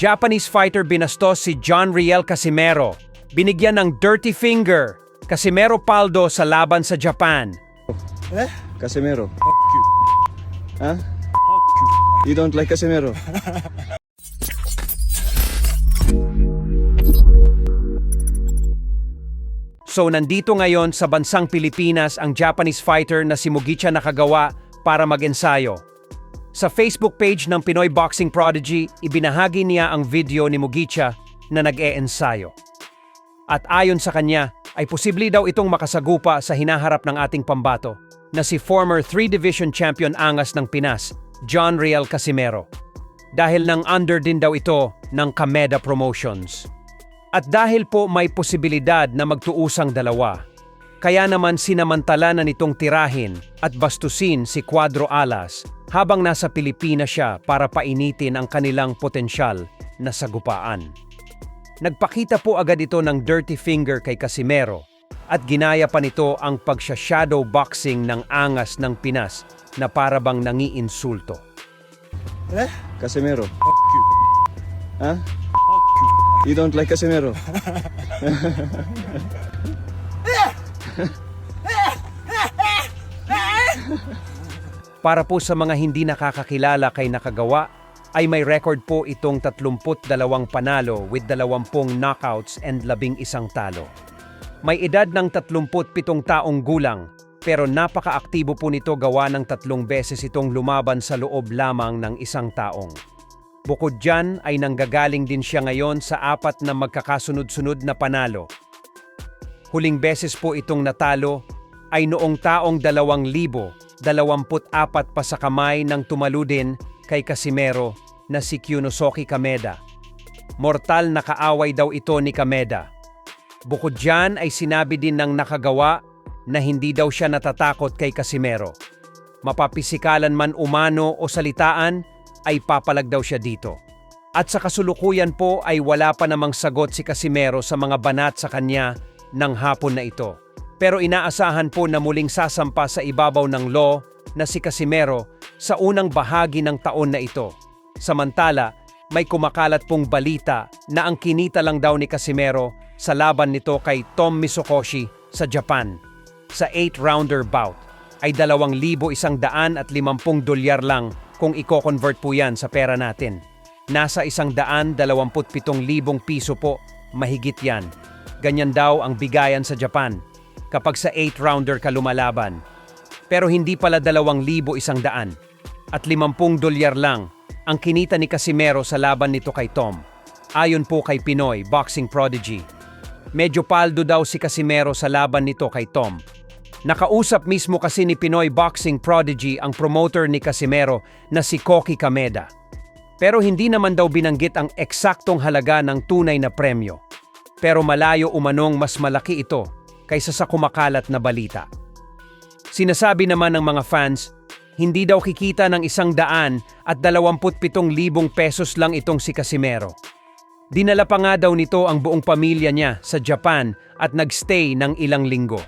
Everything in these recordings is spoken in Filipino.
Japanese fighter binastos si John Riel Casimero. Binigyan ng dirty finger. Casimero paldo sa laban sa Japan. Casemiro. Huh? You don't like Casemiro? So nandito ngayon sa bansang Pilipinas ang Japanese fighter na si Mugicha Nakagawa para mag-ensayo. Sa Facebook page ng Pinoy Boxing Prodigy, ibinahagi niya ang video ni Mugicha na nag-e-ensayo. At ayon sa kanya, ay posible daw itong makasagupa sa hinaharap ng ating pambato na si former 3-division champion angas ng Pinas, John Riel Casimero. Dahil nang under din daw ito ng Kameda Promotions. At dahil po may posibilidad na magtuusang dalawa, kaya naman sinamantala na nitong tirahin at bastusin si Cuadro Alas habang nasa Pilipinas siya para painitin ang kanilang potensyal na sagupaan. Nagpakita po agad ito ng dirty finger kay Casimero at ginaya pa nito ang pagsha-shadow boxing ng angas ng Pinas na para bang nangiinsulto. Casemiro. Huh? You don't like Casemiro? Para po sa mga hindi nakakakilala kay Nakagawa, ay may record po itong 32 panalo with 20 knockouts and 11 talo. May edad ng 37 taong gulang, pero napaka-aktibo po nito gawa ng 3 beses itong lumaban sa loob lamang ng isang taong. Bukod dyan ay nanggagaling din siya ngayon sa 4 na magkakasunod-sunod na panalo. Huling beses po itong natalo ay noong taong 2024 pa sa kamay ng tumalo din kay Casimero na si Kyunosuke Kameda. Mortal na kaaway daw ito ni Kameda. Bukod dyan ay sinabi din ng Nakagawa na hindi daw siya natatakot kay Casimero. Mapapisikalan man umano o salitaan, ay papalag daw siya dito. At sa kasulukuyan po ay wala pa namang sagot si Casimero sa mga banat sa kanya ng hapon na ito. Pero inaasahan po na muling sasampa sa ibabaw ng law na si Casimero sa unang bahagi ng taon na ito. Samantala, may kumakalat pong balita na ang kinita lang daw ni Casimero sa laban nito kay Tom Misokoshi sa Japan. Sa 8-rounder bout ay $2,150 lang kung i-convert po yan sa pera natin. Nasa $127,000 piso po, mahigit yan. Ganyan daw ang bigayan sa Japan kapag sa 8-rounder ka lumalaban. Pero hindi pala $2,100 at $50 lang ang kinita ni Casimero sa laban nito kay Tom. Ayon po kay Pinoy Boxing Prodigy, medyo paldo daw si Casimero sa laban nito kay Tom. Nakausap mismo kasi ni Pinoy Boxing Prodigy ang promoter ni Casimero na si Koki Kameda. Pero hindi naman daw binanggit ang eksaktong halaga ng tunay na premyo. Pero malayo umanong mas malaki ito kaysa sa kumakalat na balita. Sinasabi naman ng mga fans, hindi daw kikita ng $127,000 pesos lang itong si Casimero. Dinala pa nga daw nito ang buong pamilya niya sa Japan at nagstay ng ilang linggo.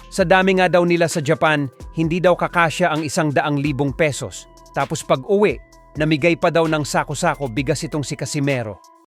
Sa dami nga daw nila sa Japan, hindi daw kakasya ang $100,000 pesos. Tapos pag uwi, namigay pa daw ng sako-sako bigas itong si Casimero.